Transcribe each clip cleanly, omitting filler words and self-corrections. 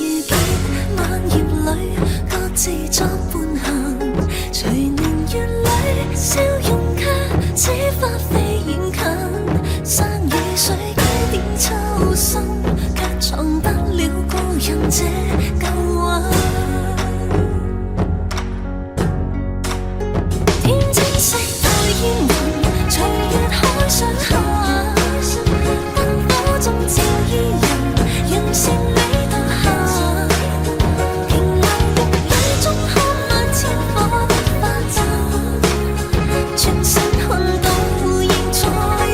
遇見，晚葉裏各自作伴行，隨年月裏笑容卻似花飛遠近，山與水幾點秋深，卻藏不了故人這舊魂。天青色帶煙雲，隨月海上下，燈火中照伊人，讓勝利到下。平流玉裏中看萬千火的花綻，全身看到仍在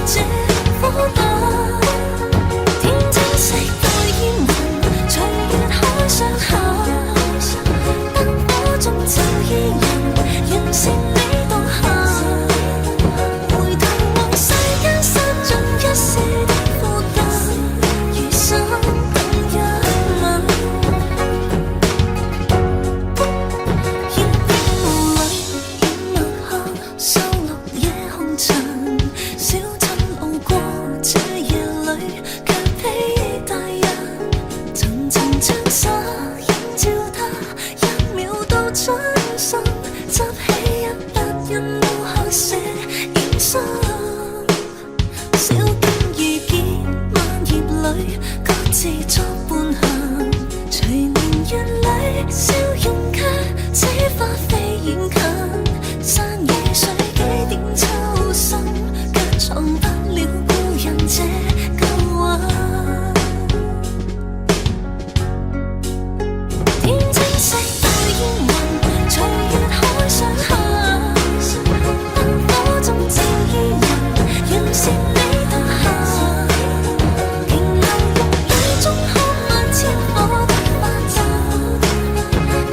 這火把。天青色帶煙雲，隨月海上下，燈火中照伊人，讓勝利到下。回頭望世間失盡一時的負擔，餘生等一吻。煙霧裏掩墨客，收錄夜紅塵。小鎮路過這夜裏，卻披大人。層層窗紗映照他，一秒到盡心，執起一筆印腦後寫影心。小徑遇見，晚葉裏各自作伴行，隨年月裏笑容卻似花飛遠近，山與水幾點秋深，卻藏不了故人這舊魂。天青色帶煙雲，隨月海上下，燈火中照伊人，讓勝利到下。平流玉裏中看萬千火的花綻，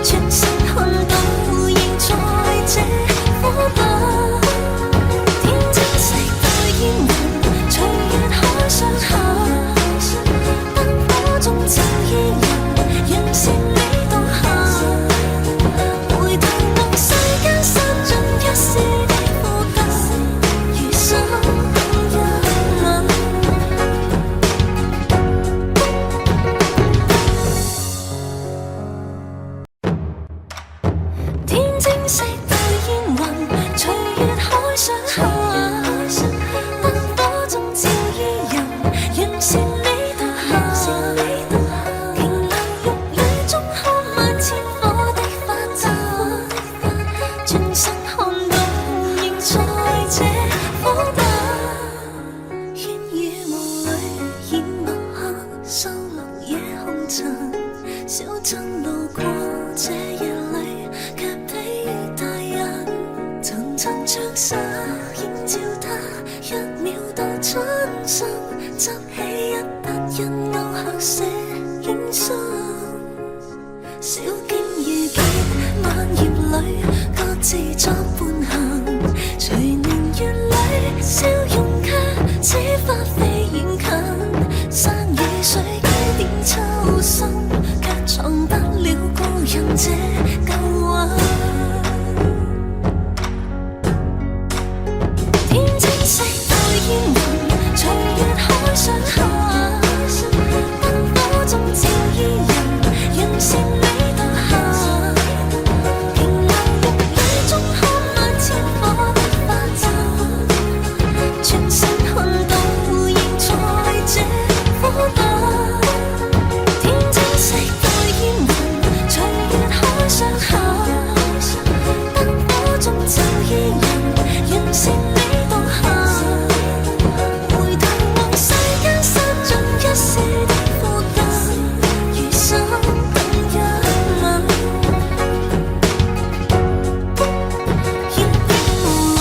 全身看到仍在這火把。天青色帶煙雲，隨月海上下，燈火中照伊人，讓勝利到下。回頭望世間失盡一時的負擔，餘生等一吻。天青色帶煙雲，隨月海上下，燈火中照伊人，讓勝利到下。平流玉裏中看萬千火的花綻，轉身看到仍在這火把。煙雨霧裏掩墨客，收錄夜紅塵。小鎮路過這夜裏，卻披大人。層層窗紗映照他，一秒到盡心，執起一筆印腦後寫影心。小徑遇見，晚葉裏各自作伴行，隨年月裏笑容卻似花飛遠近，山與水幾點秋深，卻藏不了故人這舊魂。天青色帶煙雲，隨月海上下，燈火中照伊人，讓勝利到下。平流玉裏中看萬千火的花綻，全身看到仍在這火把。天青色帶煙雲，隨月海上下，燈火中照伊人，讓勝利到下。回頭望世間失盡一時的負擔，餘生等一吻。煙霧裏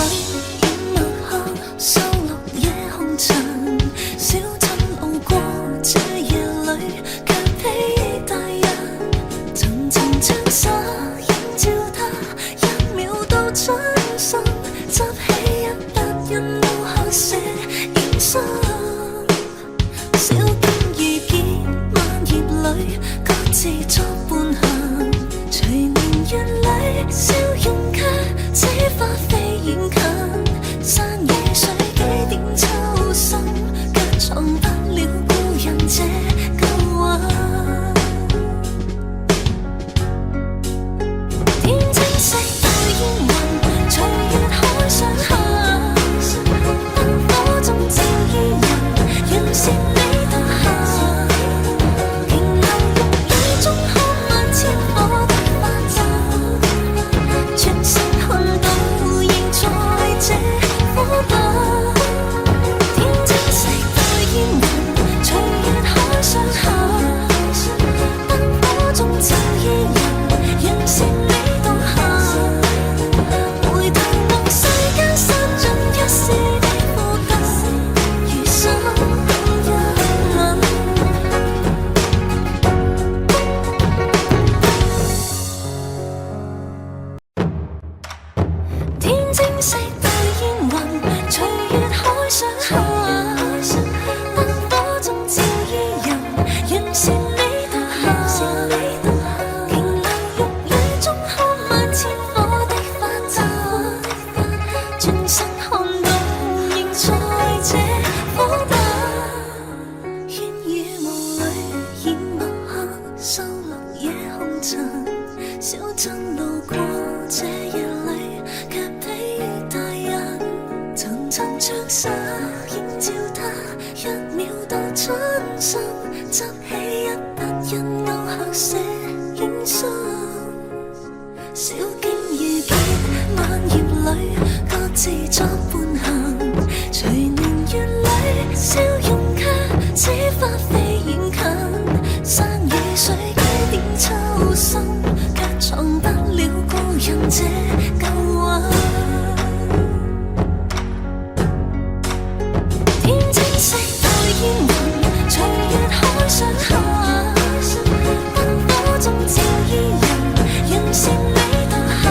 掩墨客，收錄夜紅塵。小鎮路過這夜裏，卻披大人。層層窗紗映照他，一秒到盡心，執起一筆印腦後寫影心。小徑遇見，晚葉裏各自作伴行，隨年月裏笑容卻似花飛遠近，山與水幾點秋深，卻藏不了故人這舊魂。夜空塵，小鎮路過這夜裏，卻被大人層層着實映照他，一秒到春心，執起一筆印勾刻寫影信。小徑遇見萬葉裏，各自作伴行，隨年月裏笑容卻似花飛遠近，山與水幾點秋深，卻藏不了故人這舊魂。天青色帶煙雲，隨月海上下，燈火中照伊人，讓善美到下。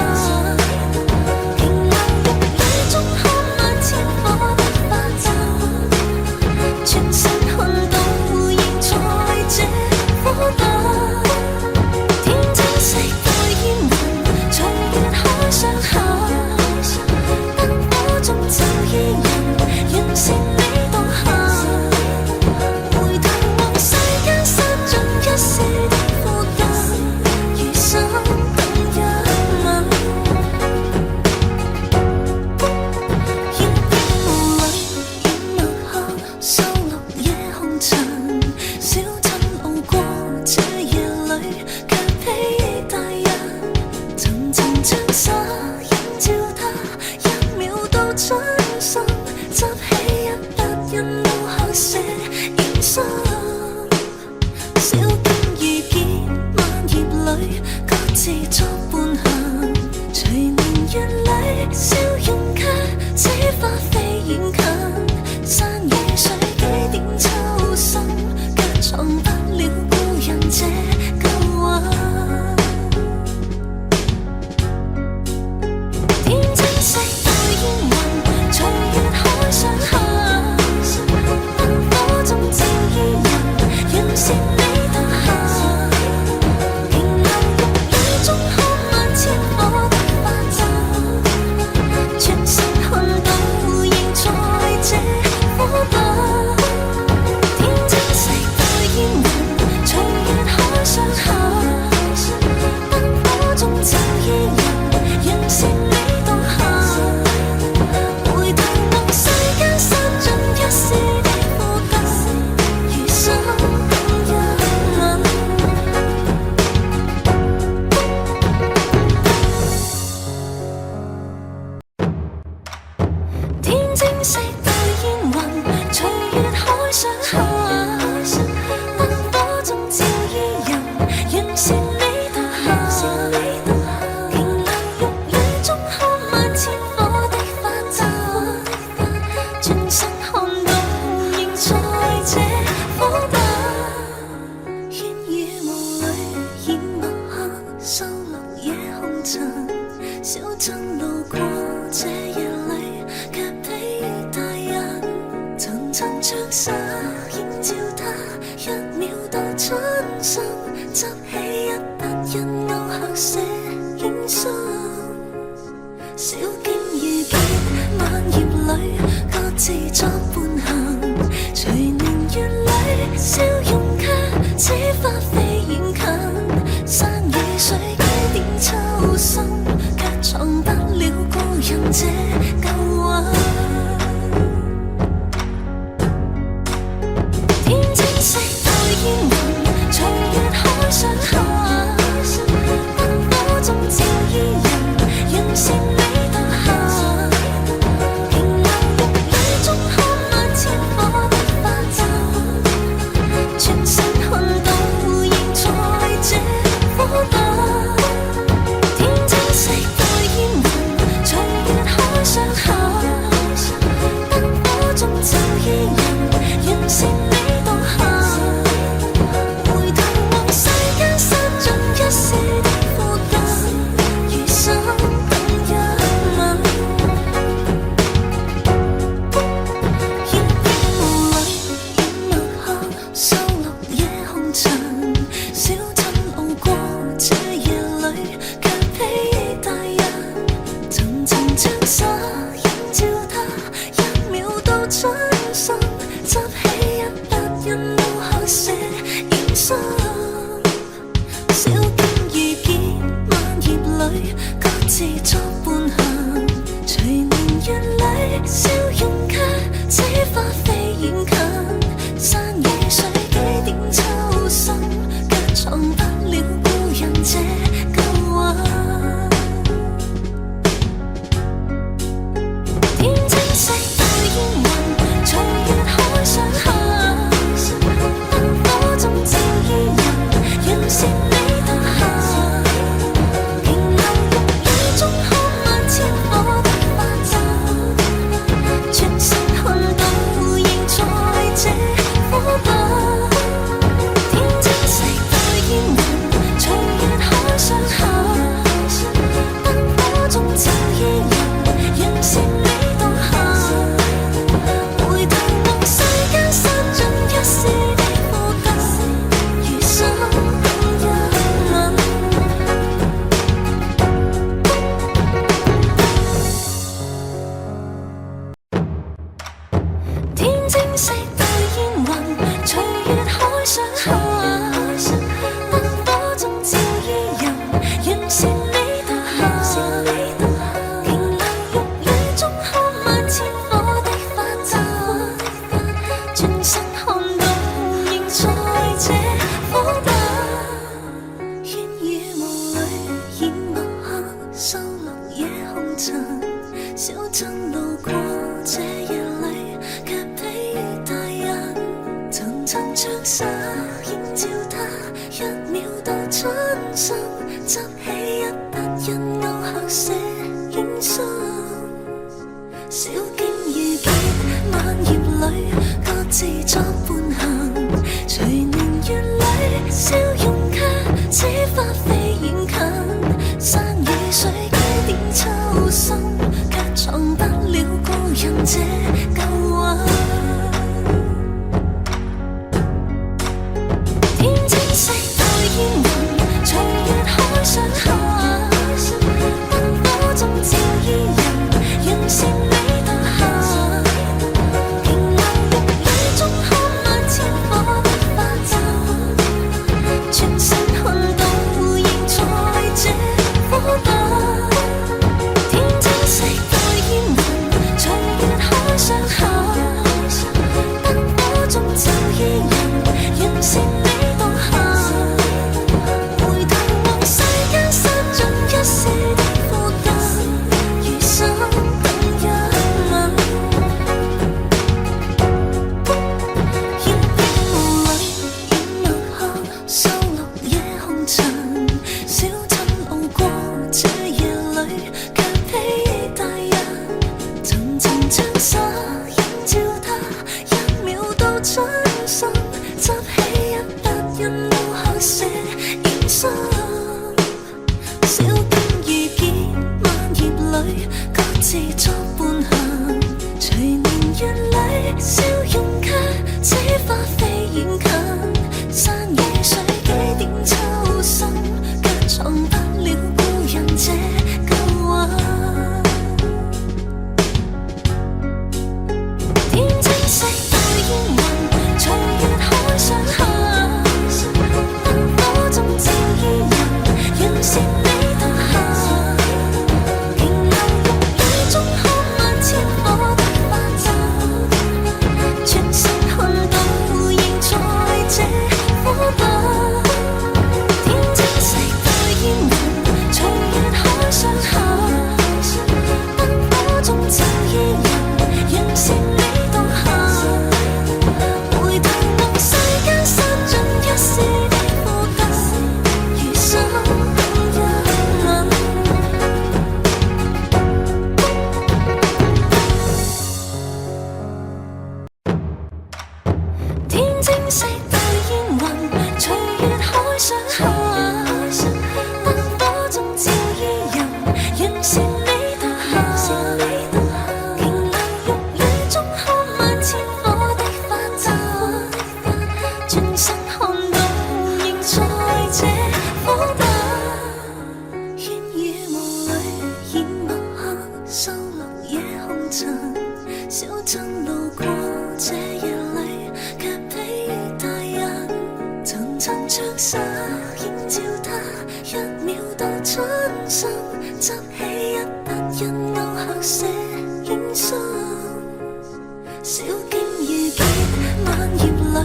平流玉宇中看萬千火的花綻，全身看到現在這火把。天青色帶煙雲，隨月海上下，燈火中照伊人，讓善美到下。回頭望世間失盡一絲的苦感，餘生等一吻。煙雨霧裏掩墨客，收錄夜紅塵，小鎮路過這夜裏，卻被大人層層將紗映照他，一秒到春心，執起一筆印勾刻寫影信。小徑遇見萬葉裏，各自作伴行，隨年月裏笑容卻似花飛遠近，山與水幾點秋深，卻藏不了故人這舊魂。天青色帶煙雲，隨月海上下，燈火中照伊人，讓善美到下。平流玉宇中看萬千火的花綻，全身看到現在這火把。天青色帶煙雲，隨月海上下，燈火中照伊人，讓善美到下。回頭望世間失盡一絲的苦感，餘生等一吻。天青色帶煙雲，隨月海上下，燈火中照伊人，讓善美到下。平流玉宇中看萬千火的花綻，轉身看到仍在這火把。煙雨霧裏掩墨客，收錄夜紅塵，小鎮路過這夜裏，卻被大人層層着紗映照他，一秒到春心，執起一筆印勾刻寫影信。小徑遇見萬葉裏，各自作伴行，隨年月裏笑容卻似花飛遠近，山與水幾點秋深，卻藏不了故人這舊魂。天青色帶煙雲，隨月海上下，燈火中照伊人，讓善美到下。平流玉宇中看萬千火的花綻，全身看到現在這火把。天青色帶煙雲，隨月海上春心，執起一笪印勾刻寫影相。小徑遇見萬葉裏，各自作伴行。隨年月裏，笑容卻似花飛遠近。山與水幾點秋深，卻藏不了故人這舊魂。天青色待煙雲，隨月海上下。燈火中照伊人，讓善美到下。平流玉宇中看萬千火的花綻，全身看到現在這火把。天青色待煙雲，隨月海上下。燈火中照伊人，讓善美到下。回頭望世間失盡一時的負擔，餘生等一吻。煙霧裏掩墨客，收錄夜紅塵。小鎮路過這夜裏，卻披大人。層層窗紗映照他，一秒到春心。執起一笪印勾刻寫影相。小徑遇見萬葉裏，各自作伴行。隨年月裏，笑容卻似花飛遠近。山與水幾點秋深，卻藏不了故人這舊魂。天青色待煙雲，隨月海上下。燈火中照伊人，讓善美到下。平流玉宇中看萬千火的花綻，全身看到現在這火把。天青色待煙雲，隨月海上下。燈火中照伊人，讓善美到下。回頭望世間失盡一時的負擔，餘生等一吻。天青色待煙雲，隨月海上下。燈火中照伊人，讓善美到下。平流玉宇中看萬千火的花綻，轉身看到現在這火把。煙雨霧裏掩墨客，收錄夜紅塵。小鎮路過這夜裏，卻披大人。層層窗紗映照他，一秒到春心。執起一笪印勾刻寫影相。小徑遇見萬葉裏，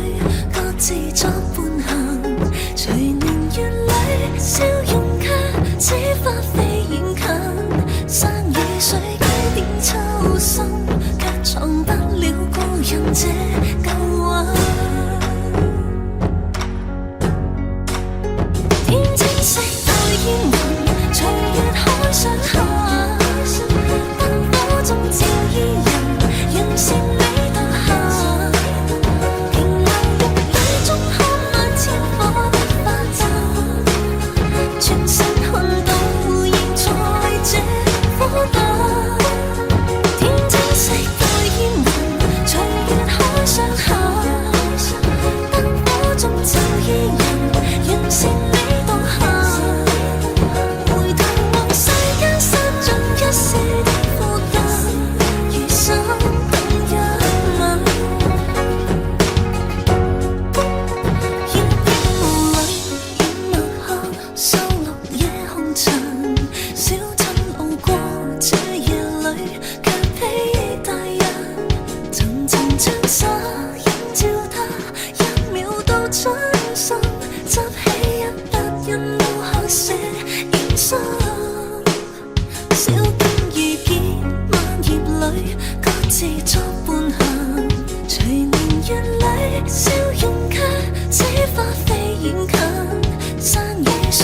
各自作伴行。隨年月裏，笑容卻似花飛遠近。山與水幾點秋深，卻藏不了故人這舊魂。天青色待煙雲，隨月海上下。燈火中照伊人，讓善美到下。平流玉宇中看萬千火的花綻，全身看到現在這火把。天青色待煙雲，隨月海上下。燈火中照伊人，讓善美到下。回頭望世間失盡一時的負擔，餘生等一吻。煙霧裏掩墨客，收錄夜紅塵。小鎮路過這夜裏，卻披大人。層層窗紗映照他，一秒到春心。執起一笪印勾刻寫影相。小徑遇見萬葉裏，各自作伴行。隨年月裏，笑容卻似花飛遠近。山與水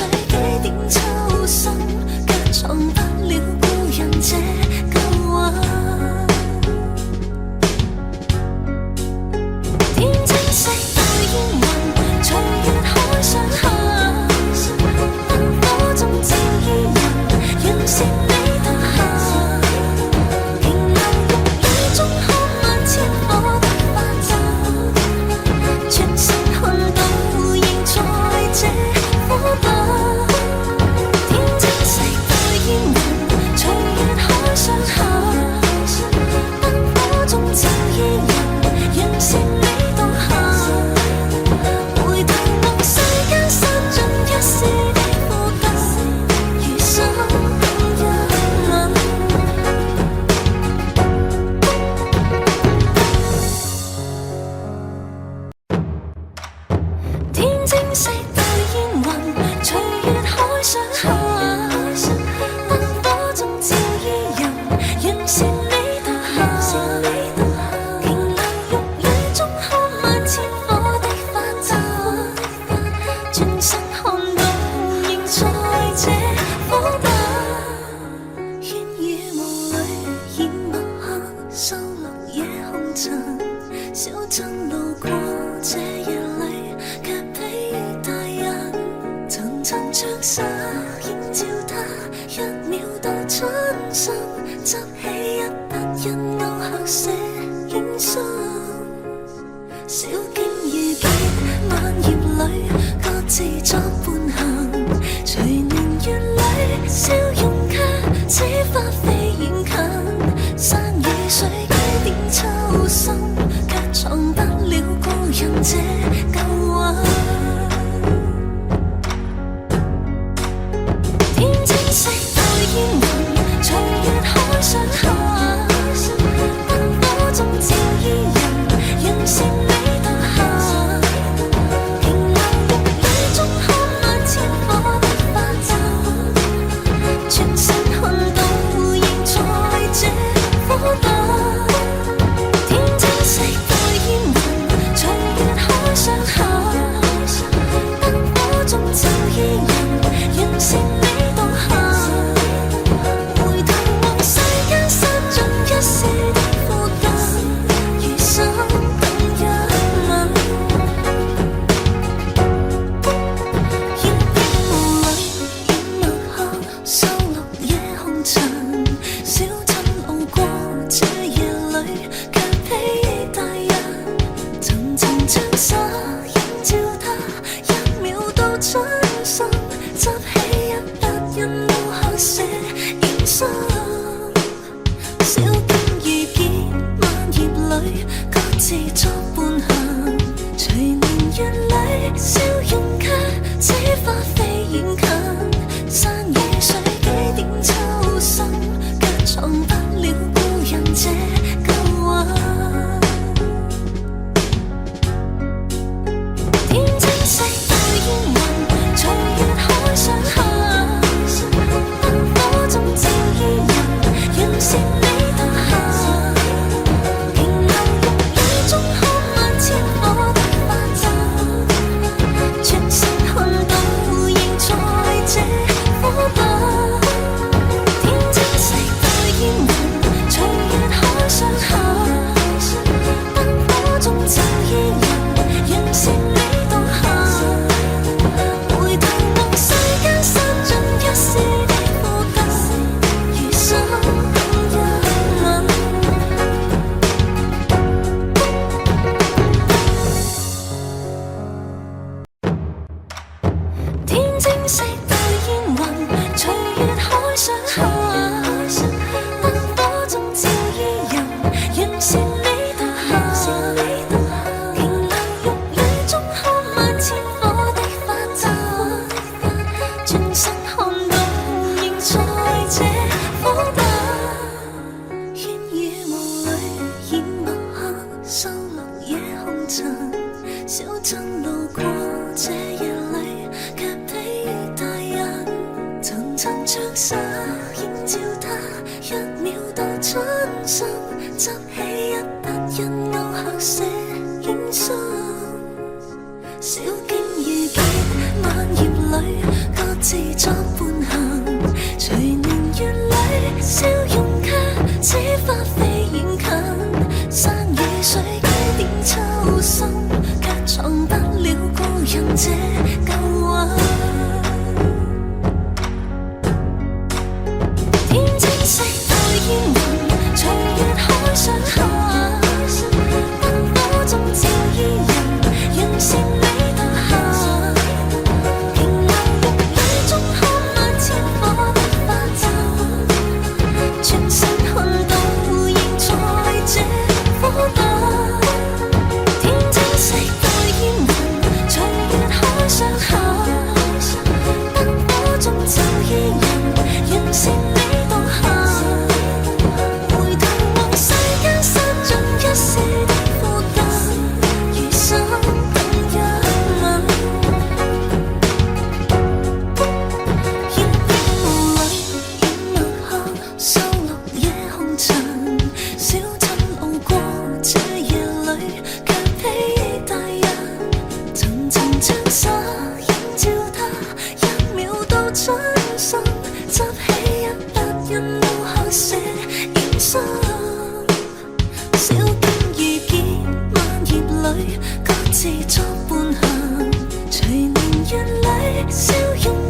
層長沙映照他，一秒到春心，執起一筆印勾刻寫影相。小徑遇見萬葉裏，各自作伴行。隨年月裏，笑容卻似花飛遠近。山與水幾點秋深，卻藏不了故人這舊韻。天青色到煙雲，隨月海上下，燈火中照伊人，讓勝美到下。平流玉宇中看萬千火的花綻，全身看到仍在這火把。天青色到煙雲，隨月海上下，燈火中照伊人，讓勝美到下。回頭望世間失盡一時的負擔，餘生等一吻。煙霧裏掩墨客，收錄夜紅塵。小鎮路過這夜裏，卻披大人。層層窗紗映照他，一秒到春心，執起一筆印勾刻寫影相。小徑遇見萬葉裏，各自作伴行。隨年月裏，笑容卻似花飛遠近。山與水幾點秋深，卻藏不了故人這舊韻。天青色到煙雲，隨月海上下，燈火中照伊人，讓勝美到下。平流玉宇中看萬千火的花綻，全身看到仍在這火把。天青色到煙雲，隨月海上下，燈火中照伊人，讓勝美到下。回頭望世間失盡一時的負擔，餘生等一吻。天青色到煙雲，隨月海上下，燈火中照伊人，讓勝美到下。平流玉宇中看萬千火的花綻，轉身看到仍在這火把。煙雨霧裏掩墨客，收錄夜紅塵。小鎮路過這夜裏，卻披大人。層層窗紗映照他，一秒到春心，執起一筆印勾刻寫影相。小徑遇見萬葉裏，各自作伴行。隨年月裏，笑容卻似花飛遠近。山與水幾點秋深，卻藏不了故人這舊韻。天青色到煙雲，隨月海上下，燈火中照伊人，讓勝美到下。平流玉宇中看萬千火的花綻，全身看到仍在這火把。天青色到煙雲，隨月海上下，燈火中照伊人，讓勝美到下。回頭望世間失盡一時的負擔，餘生等一吻。煙霧裏掩墨客，收錄夜紅塵。小鎮路過這夜裏，卻披大人。層層窗紗映照他，一秒到春心，執起一筆印勾刻寫影相。小徑遇見萬葉裏，各自作伴行。隨年月裏，笑容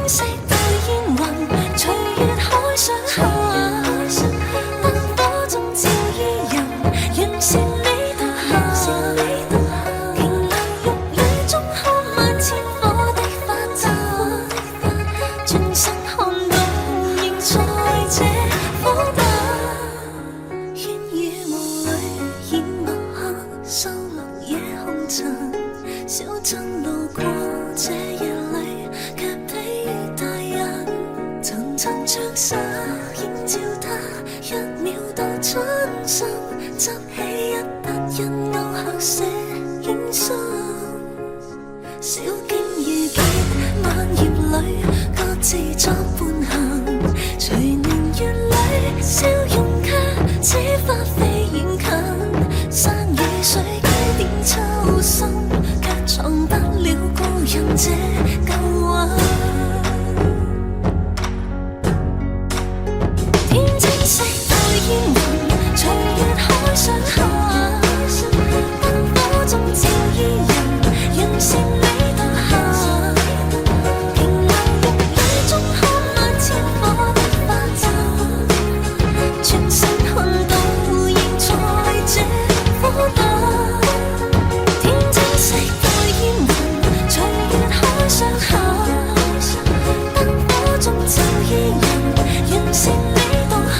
色對煙雲，隨月海上下，燈火中照伊人，讓勝利到下。瓊樓玉女中看萬千火的花綻，轉身看到仍在這火把。煙雨霧裏掩墨客，收錄夜紅塵。小鎮路過這夜裏，卻疲於大人。層層長沙映照他，一秒到春心。執起一筆印勾刻寫影心。小徑遇見萬葉裏，各自作伴行。隨年月裏，笑容卻似花飛遠近。山與水幾點秋深，卻藏不了故人這舊魂。天青色對煙雲，隨月海上下，燈火中照伊人，讓勝利到下。瓊樓玉女中看萬千火的花綻，轉身看到仍在這火把。天青色對煙雲，隨月海上下，燈火中照伊人，讓勝利到下。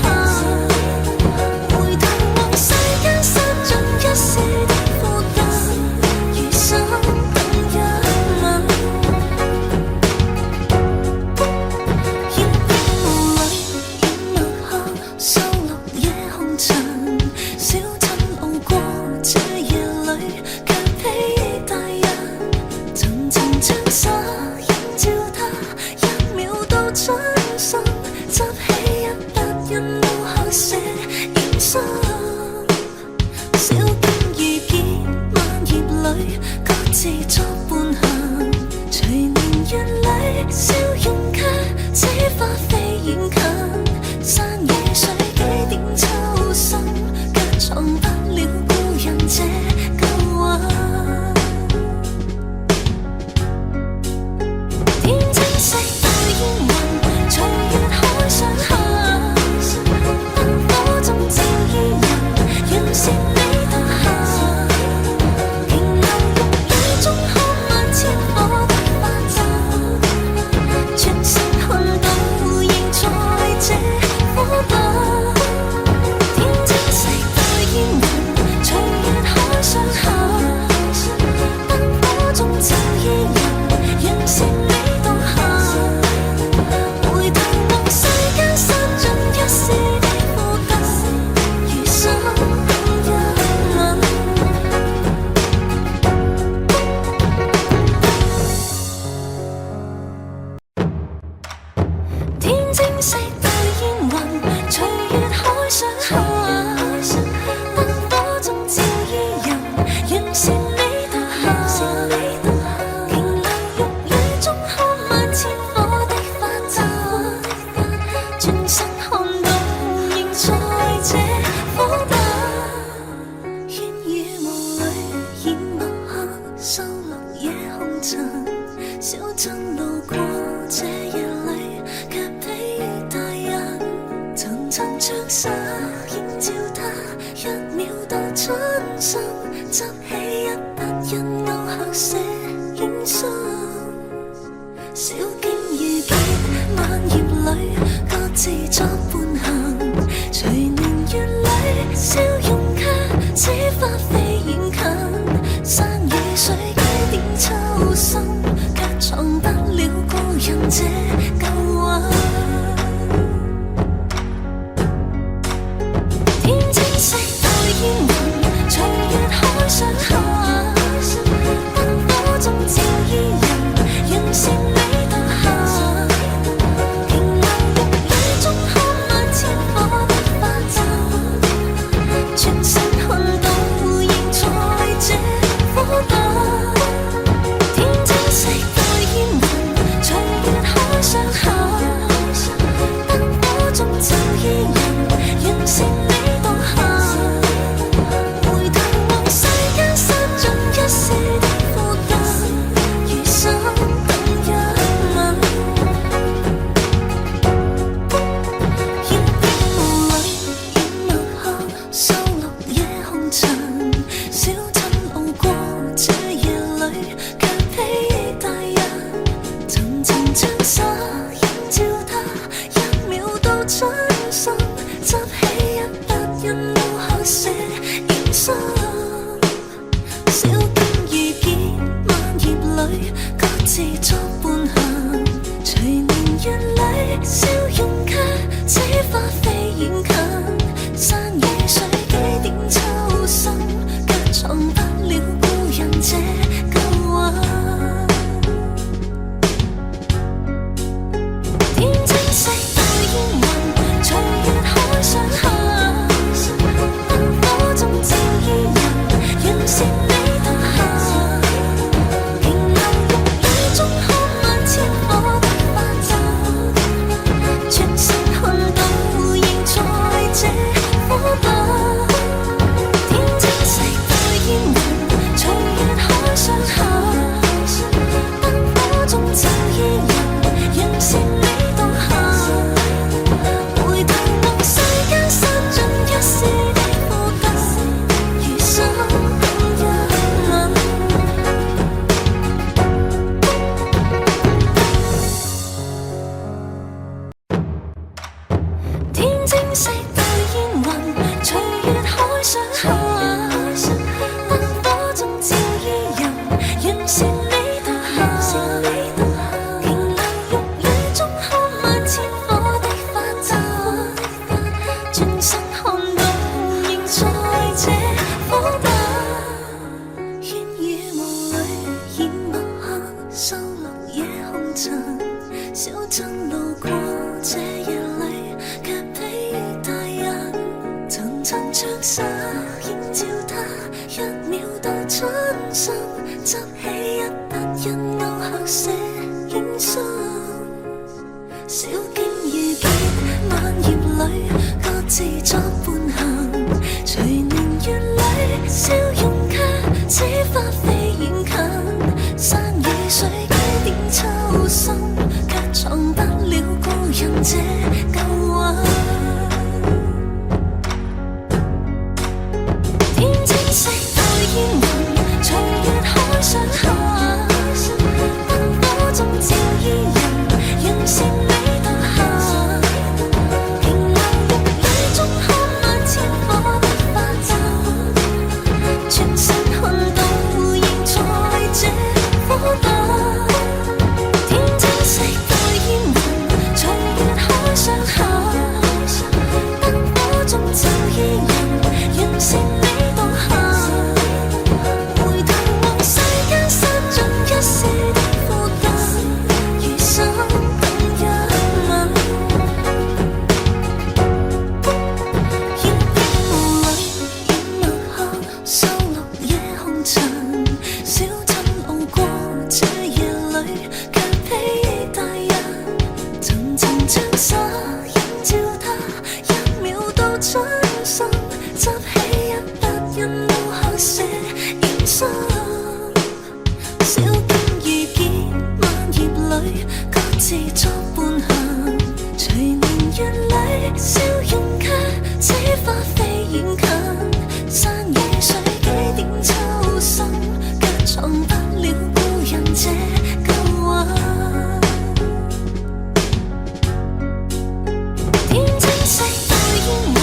回頭望世間失盡一絲的負擔，餘生等一吻。煙雨霧裏掩墨客，收錄夜紅塵。小鎮路過這夜裏，卻疲於大人。層層長沙映照他，一秒到春心。執起一筆印勾刻寫影心。小徑遇見萬葉裏，各自作伴行。隨年月裏，笑容卻似花飛遠近。山與水幾點秋深，卻藏不了故人這舊魂。天青色對煙雲，隨月海上下，燈火中照伊人，讓勝利到下。瓊樓玉女中看萬千火的花綻，轉身看到仍在這火把。天青色對煙雲，隨月海上下，燈火中照伊人，讓勝利到下。回頭望世間失盡一絲的負擔，餘生等一吻。天青色對煙雲，隨月海上下，燈火中照伊人，讓勝利到下。瓊樓玉女中看萬千火的花綻，轉身看到仍在這火把。煙雨霧裏掩墨客，收錄夜紅塵。小鎮路過這夜裏，卻疲於大人。層層長沙映照他，一秒到春心。執起一筆印勾刻寫影心。小徑遇見萬葉裏，各自作伴行。隨年月裏，笑容卻似花飛遠近。山與水幾點秋深，卻藏不了故人這舊魂。天青色對煙雲，隨月海上下，燈火中照伊人，讓勝利到下。瓊樓玉女中看萬千火的花綻，轉身看到仍在這火把。天青色對煙雲，隨月海上塵，小鎮路過這夜裏，卻被大人層層唱沙，映照他一秒到盡心，執起一筆印勾後寫影信。小徑遇見晚葉裏，各自作伴行，隨年月裏笑容卻似花飛遠近，山與水幾點秋深，卻藏不了故人這舊魂。天青色到煙雲，隨月海上下，燈火中照伊人，讓勝美到下。平流玉宇中看萬千火的花綻，全身看到仍在這火把。天青色到煙雲，隨月海上下，燈火中照伊人，讓勝美到下。回頭望世間失盡一世的負擔，餘生等一吻。煙霧裏掩墨客，收錄夜紅塵，小鎮路過這夜裏，卻被大人層層唱沙，映照他一秒到盡心，執起一筆印到後寫影信。小徑遇見晚葉裏，各自作伴行，隨年月裏笑容卻似花飛遠近，山與水幾點秋深，卻藏不了故人這舊魂。天青色到煙雲，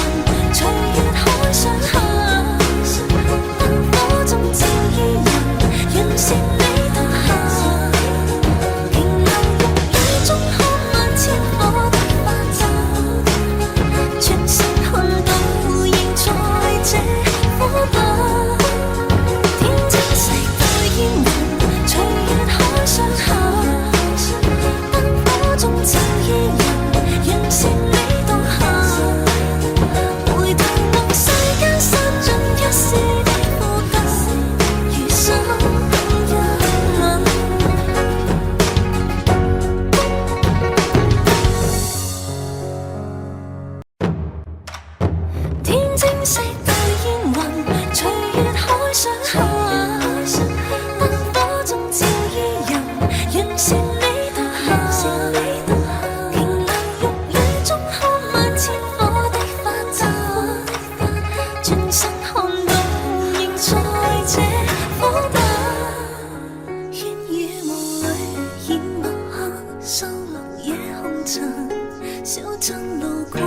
隨月海上下，燈火中照伊人，讓勝美到下。平流玉宇中看萬千火的花綻，全身看到仍在這火把。天青色到煙雲，隨月海上下，燈火中照伊人，讓勝美到下。回頭望世間失盡一世的負擔，餘生等一吻。天青色到煙雲，隨月海上下，燈火中照伊人，讓勝美到下。平流玉宇中看萬千火的花綻，轉身看到仍在這火把。煙雨霧裏掩墨客，收錄夜紅塵，小鎮路過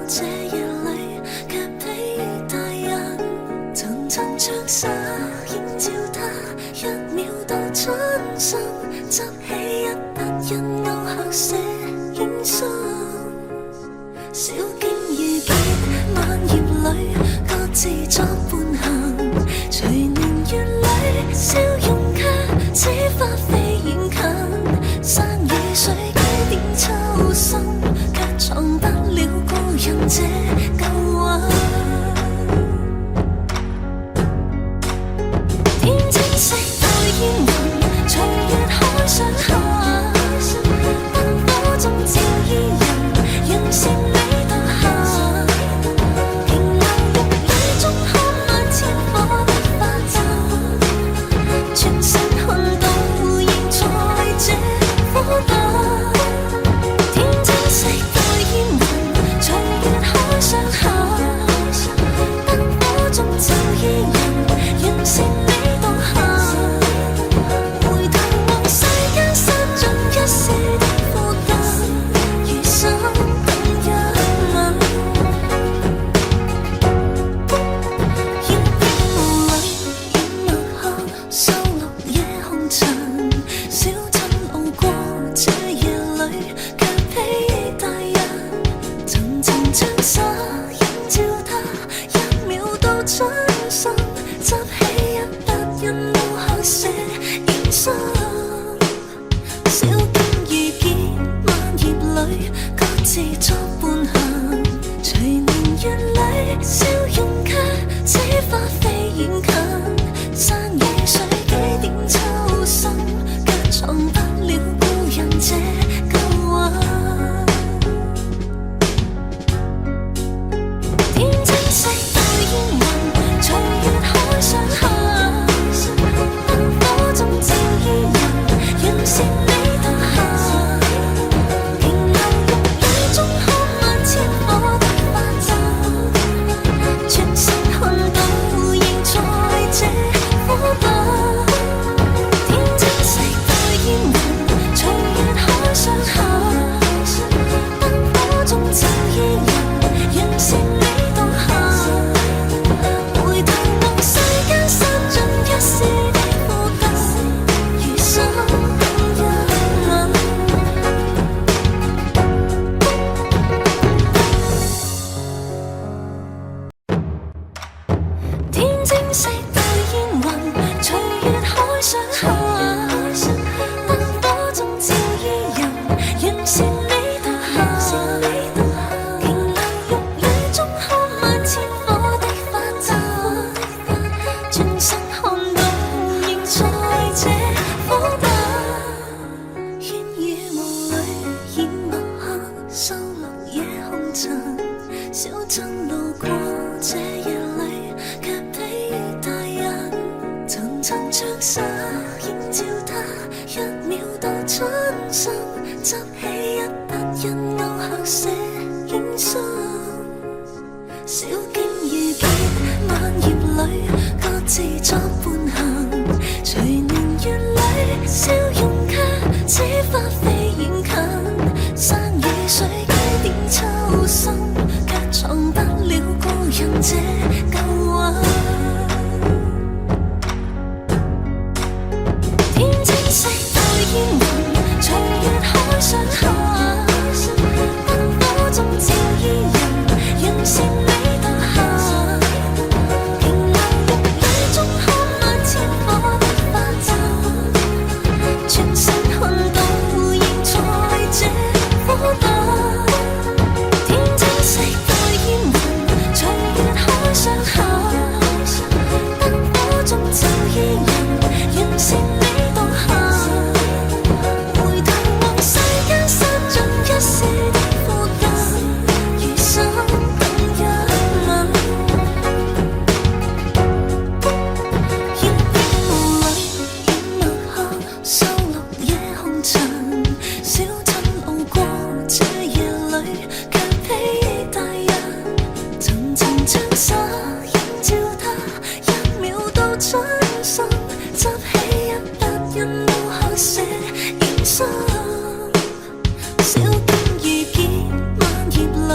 這夜裏，卻被大人層層唱沙，映照他一秒到盡心，執起一筆印勾後寫影信。小徑遇見晚葉裏，各自作伴行，隨年月裏笑容卻似花飛遠近，山與水幾點秋深，卻藏不了故人這舊魂。天青色到煙雲，隨月海上下，燈火中照伊人，讓勝美到下。平流玉宇中看萬千火的花綻，全身看到仍在這火把。天青色到煙雲，隨月海上下。自作伴行。隨年月裏，笑容卻似花飛遠近。山與水幾點秋深，卻藏不了故人這舊韻。天青色到煙雲，隨月海上行。燈火中照伊人，讓善美獨行。平流玉宇中看萬千火的花陣，全城看到仍在這火把。天青色到煙雲，隨月海上行。燈火中照伊人，讓善美獨行。回頭望世間散盡一時的負擔，餘生更一吻。天青色到煙雲，隨月海上行。燈火中照伊人，讓善美獨行。平流玉宇中看萬千火的花陣，轉身看到仍在這火把。煙雨霧裏掩墨客，收錄野紅塵。小鎮路過這夜裏，卻疲於大人。層層長沙映照他，一秒到春心。執起一筆印勾刻寫影心。小徑遇見萬葉裏，各自作伴行。隨年月裏，笑容卻似花飛遠近。山與水幾點秋深，卻藏不了故人這舊韻。天青色到煙雲，隨月海上行。燈火中照伊人，讓善美獨行。平流玉宇中看萬千火的花陣，全身看到仍在這火把。天青色到煙雲，隨月海上行。燈火中照伊人，讓善美獨行。回頭望世間散盡一時的負擔，餘生更一吻。煙雨霧裏掩墨客，收錄野紅塵。小鎮路過這夜裏，卻疲於大人。層層長沙映照他，一秒到春心。執起一筆印勾刻寫影心。小徑遇見萬葉裏，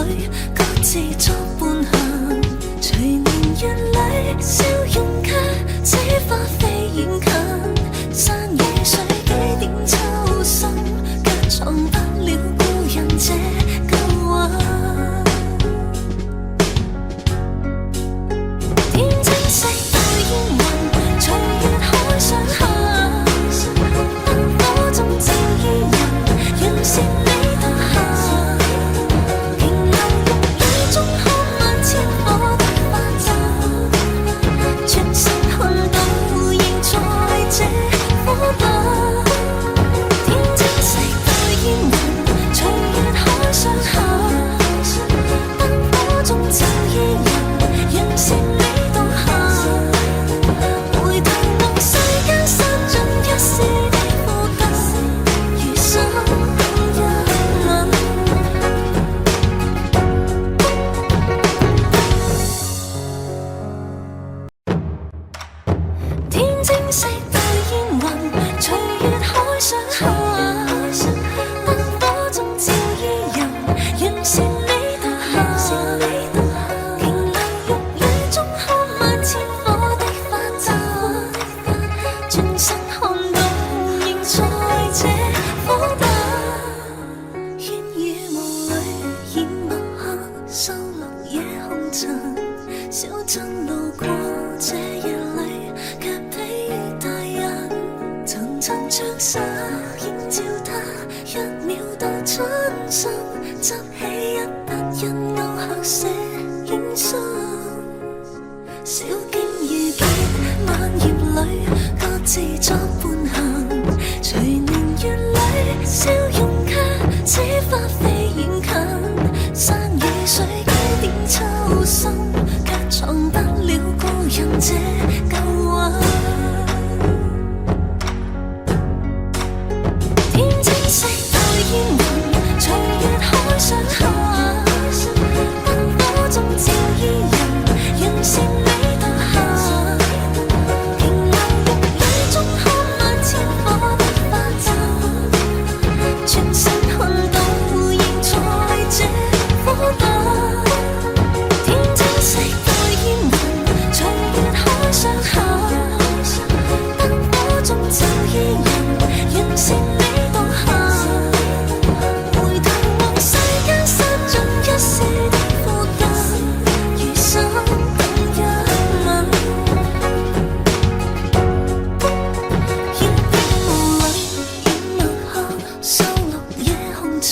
各自作伴行。隨年月裏，笑容卻似花飛遠近。山與水幾點秋深，卻藏不了故人這舊韻。天青色到煙雲，隨月海上行。燈火中照伊人，讓善美獨行。平流玉宇中看萬千火的花陣，全身看到仍在這火把。天青色到煙雲，隨月海上行。燈火中照伊人，讓善美獨行。回頭望世間散盡一時的負擔，餘生更一吻。天青色到煙雲，隨月海上行。燈火中照伊人，讓善美獨行。平流玉宇中看萬千火的花陣，轉身看到仍在這火把。煙雨霧裏掩墨客，收錄野紅塵。小鎮路過這夜裏，卻疲於大人。層層長沙映照他，一秒到春心。執起一沓印勾刻寫影相，小徑遇見晚葉裏，各自作伴行。隨年月裏，笑容卻似花飛遠近。山與水幾點秋深，卻藏不了故人這舊魂。天青色到煙雲，隨月海上下，燈火中照伊人，讓善美獨行。平流玉宇中看萬千火的花綻，全身看到仍在這火燈。天青色到煙雲，隨月海上下，燈火中照伊人，讓善美獨行。回頭望世間失盡一世的負擔，餘生等一吻。煙霧裏掩墨客，收錄夜紅塵。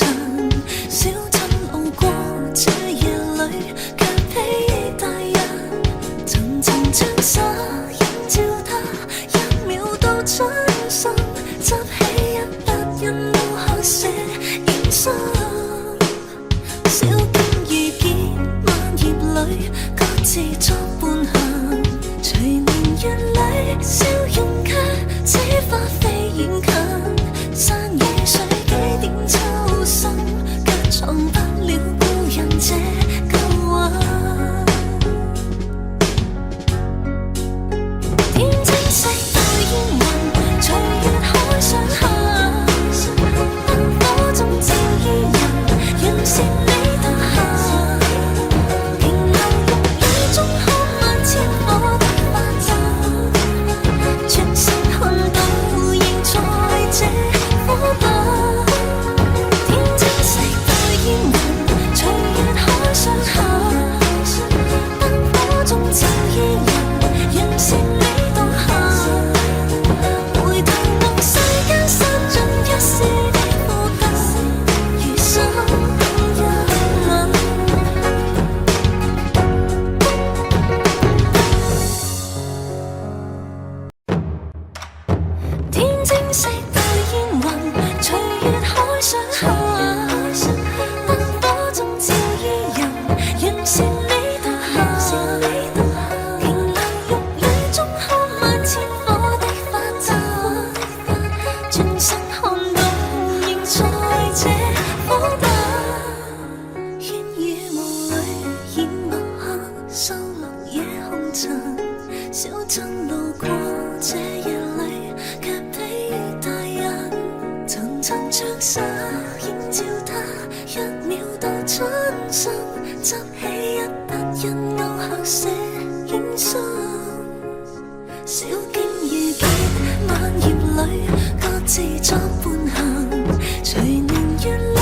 小鎮路過這夜裏，卻披大人。層層窗紗映照他，一秒到盡心。執起一沓印勾刻寫影相，小徑遇見晚葉裏，各自作伴行。隨年月裏，笑容卻似花飛遠近。山與水幾點秋深，卻藏不了故人這舊魂。天青色到煙雲，隨月海上下，燈火中照伊人，讓善美獨行。平流玉宇中看萬千火的花綻，全身看到仍在這火燈。天青色到煙雲，隨月海上下，燈火中照伊人，讓善美獨行。回頭望世間失盡一世的負擔，餘生等一吻。天青色到煙雲，隨月海上下，燈火中照伊人，讓善美獨行。平流玉宇中看萬千火的花綻，轉身看到仍在這火燈。煙雨霧裏掩墨客，收錄夜紅塵。小鎮路過這夜裏，卻披大人。層層窗紗映照他，一秒到盡心。執起一沓印勾刻寫影相，小徑遇見晚葉裏，各自作伴行。隨年月裏，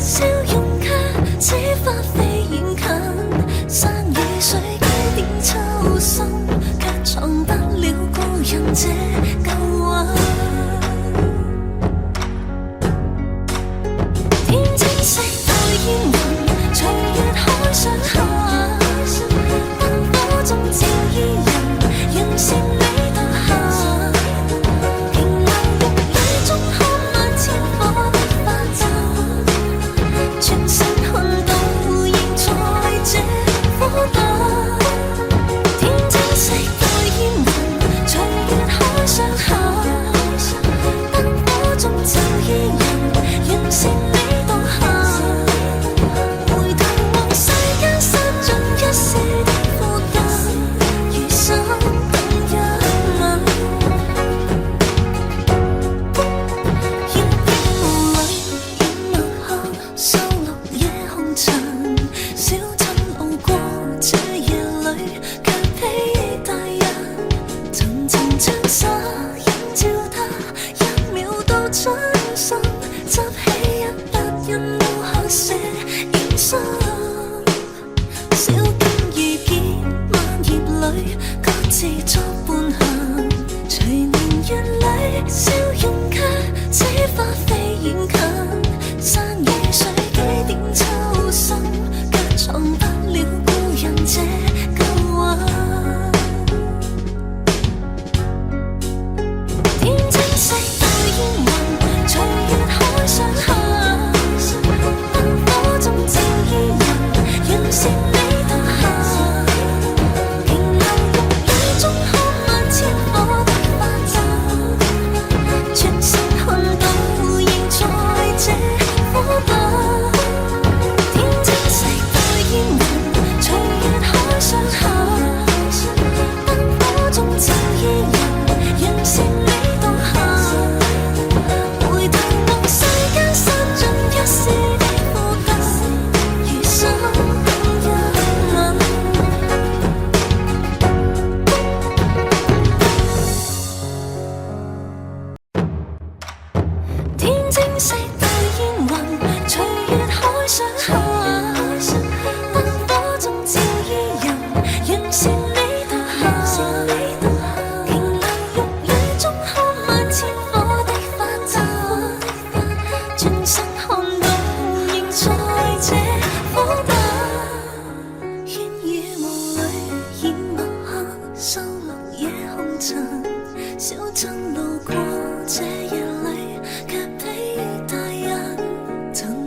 笑容卻似花飛遠近。山與水幾點秋深，卻藏不了故人這舊魂。天青色到煙雲，隨月海上下，燈火中照伊人，讓善美獨行。平流玉宇中看萬千火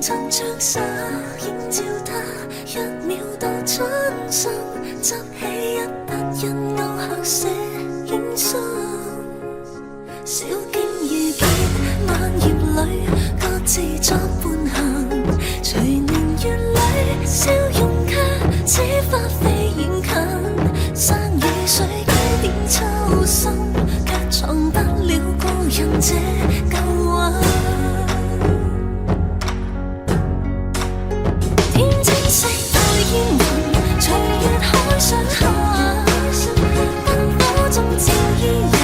層長沙映照他，一秒到春心，執起一筆印勾刻寫影相。小徑遇見萬葉裏，各自作伴行。隨年月裏，笑容卻似花飛遠近。山與水幾點秋深，卻藏不了故人這舊韻。天青色待煙雲，隨月海上下。燈火中照伊人，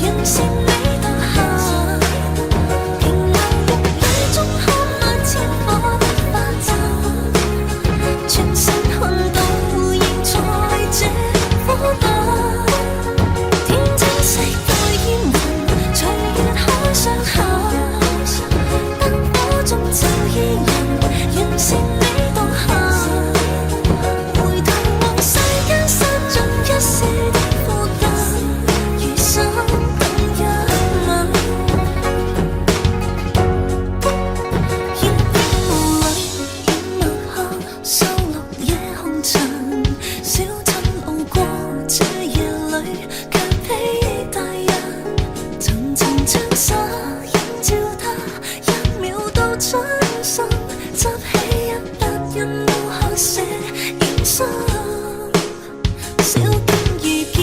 讓勝美到下。平流玉宇中看萬千火的花綻，全身看到現在這火把。天青色待煙雲，隨月海上下。燈火中照伊人，讓勝美到下。回頭望世間失盡一時的負擔，餘生等一吻。煙邊霧裏掩墨客，收錄夜紅塵。小鎮路過這夜裏，卻披大人。層層長沙映照他，一秒到春心，執起一筆印勾刻寫影相。小徑遇見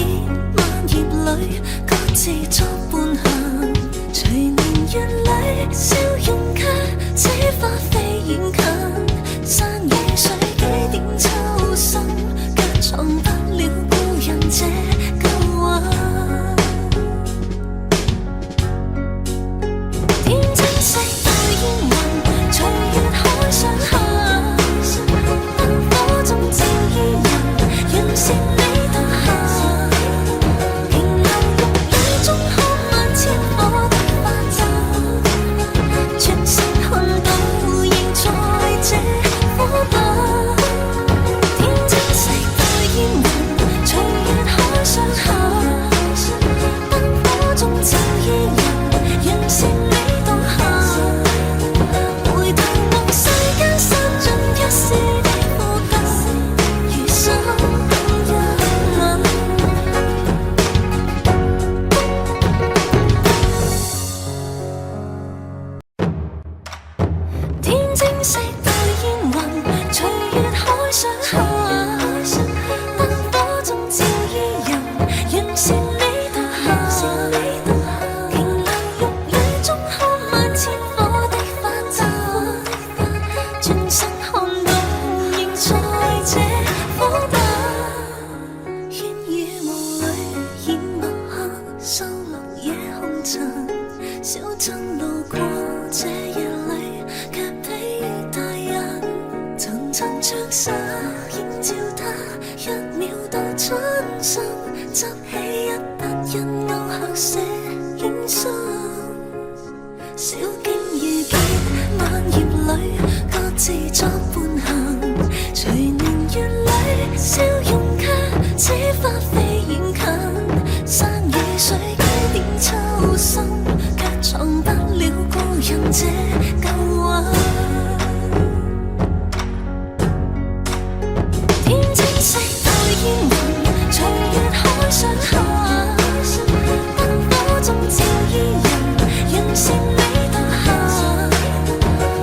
萬葉裏，各自作伴行。隨年月裏，笑容卻似花飛遠近。山與水幾點秋深，卻藏不了故人這舊韻。天青色待煙雲，隨月海上下。燈火中照伊人，讓勝美到下。平流玉宇中看萬千火的花綻，全身看到現在這火把。天青色待煙雲，隨月海上下。燈火中照伊人，讓勝美到下。回頭望世間失盡一時的負擔，餘生等一吻。天青色待煙雲，隨月海上下。燈火中照伊人，讓勝美到下。平流玉宇中看萬千火的花綻，轉身看到仍在這火把。煙雨霧裏掩墨客，收錄夜紅塵。小鎮路過這夜裏，卻披大人。層層長沙映照他，一秒到春心，執起一筆印勾刻寫影相。小徑遇見萬葉裏，各自作伴行。隨年月裏，笑容卻似花飛遠近。山與水幾點秋深，卻藏不了故人這舊韻。天青色待煙雲，隨月海上下。燈火中照伊人，讓勝美到下。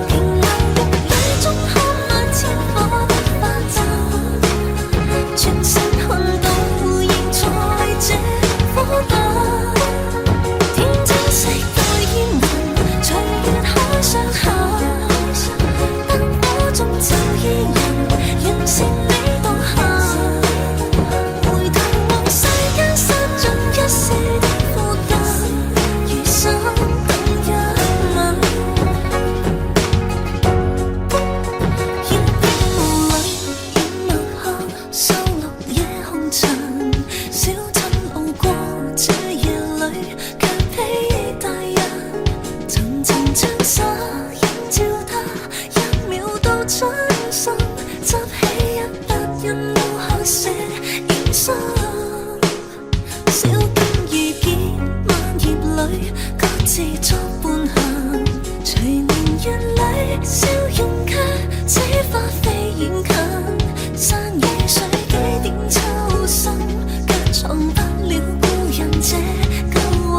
平流玉宇中看萬千火的花綻，全身看到現在這火把。天青色待煙雲，隨月海上下。燈火中照伊人，讓勝美到下。回頭望世間失盡一時的負擔，餘生等一吻。煙邊霧裏掩墨客，收錄夜紅塵。小鎮路過這夜裏，卻披大人。層層長沙映照他，一秒到春心，執起一筆印勾刻寫影相。小徑遇見萬葉裏，各自作伴行。隨年月裏，笑容遠近，山與水幾點秋深，卻藏不了故人這舊魂。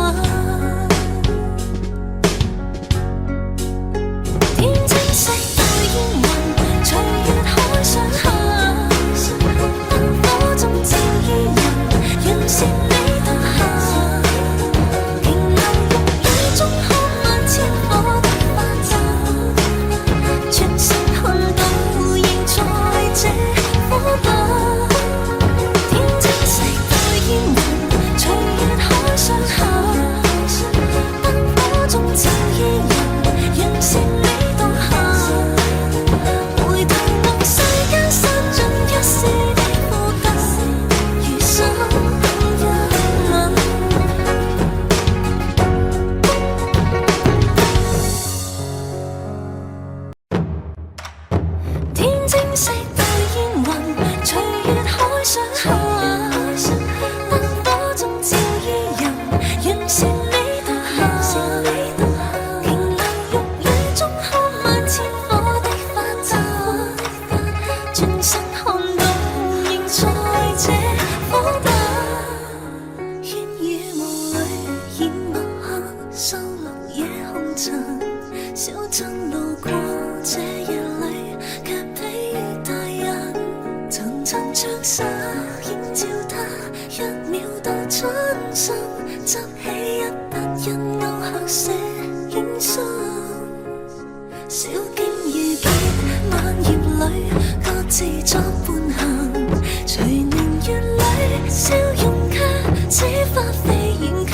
天青色到煙雲，隨月海上行，燈火中照伊人，讓善美獨行。平流玉宇中看萬千火的花陣，全身看到仍在這火把。天青色到煙雲，隨月海上行，燈火中照伊人，讓善美獨行。回頭望世間散盡一絲的孤單，餘生等一吻。天青色到煙雲，隨月海上行，燈火中照伊人，讓善美獨行。平流玉宇中看萬千火的花陣，轉身看到仍在這火把。煙雨霧裏掩墨客，收錄夜紅塵。小鎮路過這夜裏，卻疲於大人。層層長沙映照他，一秒到春心，執起一筆印勾刻寫影心。小徑遇見晚葉裏，各自作伴行。隨年月裏，笑容卻似花飛遠近。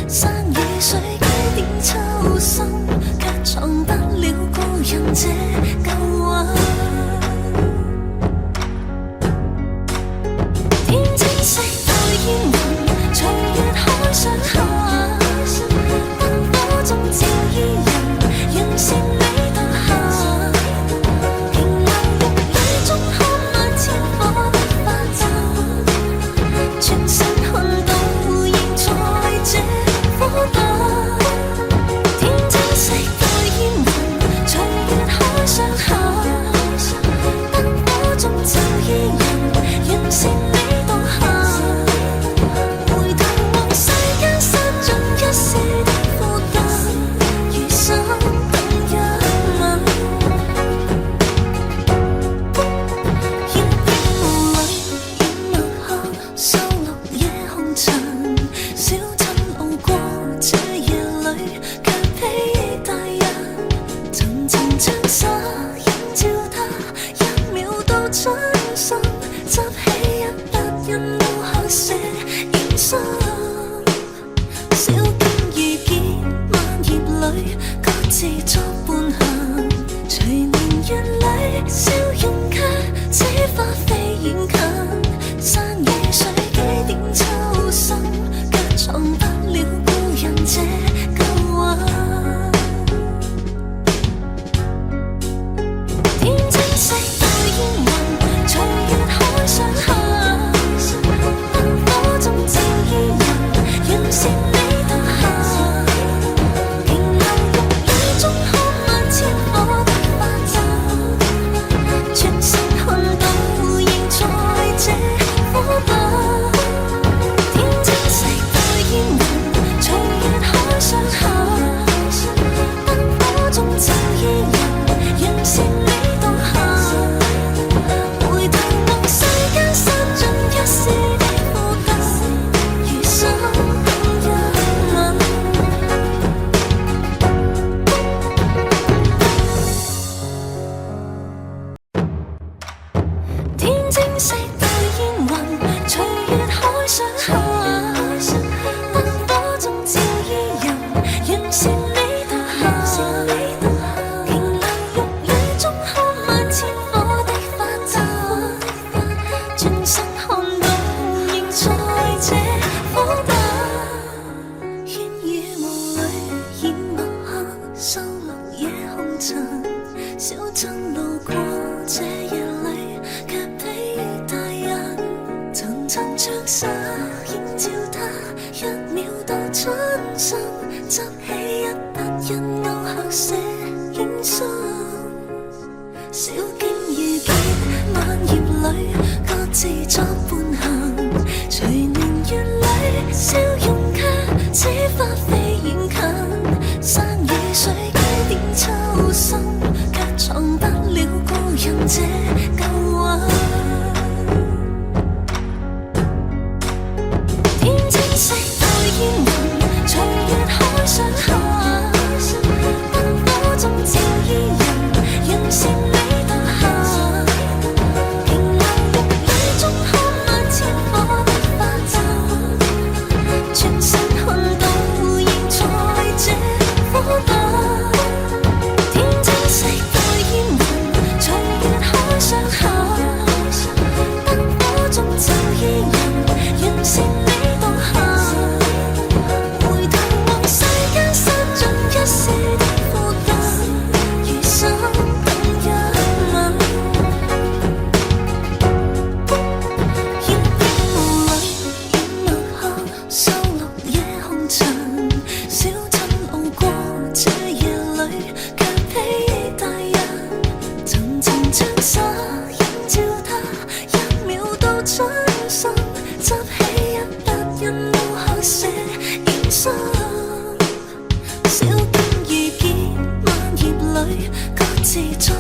山與水幾點秋深，卻藏不了故人這舊魂。天青色到煙雲，隨月海上行，燈火中照伊人，讓善美獨行。平流玉宇中看萬千火的花陣，全身看到仍在這火把。天青色到煙雲，隨月海上行，燈火中照伊人，讓善美獨行。回頭望世間散盡一絲的孤單，餘生等一吻。煙雨霧裏掩墨客，收錄夜紅塵。小鎮路過這夜裏，卻疲於大人。層層長沙映照他，一秒到春心，執起一筆印勾刻寫影心。小徑遇見晚葉裏，各自作伴行。隨年月裏，笑容卻似花飛遠近。山與水幾點秋深，卻藏不了故人這舊魂。天青色到煙雲，隨月海上行，燈火中照伊人，讓善美獨行。平流玉宇中看萬千火的花陣，全身看到仍在這火把。天青色到煙雲，隨月海上行，燈火中照伊人，讓善美獨行。回頭望世間散盡一絲的孤單，餘生等一吻。天青色到煙雲，隨月海上行，燈火中照伊人，讓善美獨行。平流玉宇中看萬千火的花陣，轉身看到仍在這火把。煙雨霧裏掩墨客，收錄夜紅塵。小鎮路過這夜裏，卻疲於大人。層層長沙映照他，一秒到春心，執起一筆印勾刻寫影心。小徑遇見裏，各自作伴行。隨年月裏，笑容卻似花飛遠近。山與水幾點秋深，卻藏不了故人這舊韻。天青色帶煙雲，隨月海上行。燈火中照伊人，讓善美獨行。平流玉裏中看漫天火的花陣，全城看到現在這火燈。天青色帶煙雲，隨月海上行。燈火中照伊人，讓善美獨行。回頭望世間散盡一時的負擔，餘生等一吻。煙霧裏掩墨客，收錄夜紅塵。小鎮路過這夜裏，卻披大人。層層窗紗映照他，一秒到轉身，執起一筆印腦後寫現身。小店遇見晚葉裏，各自作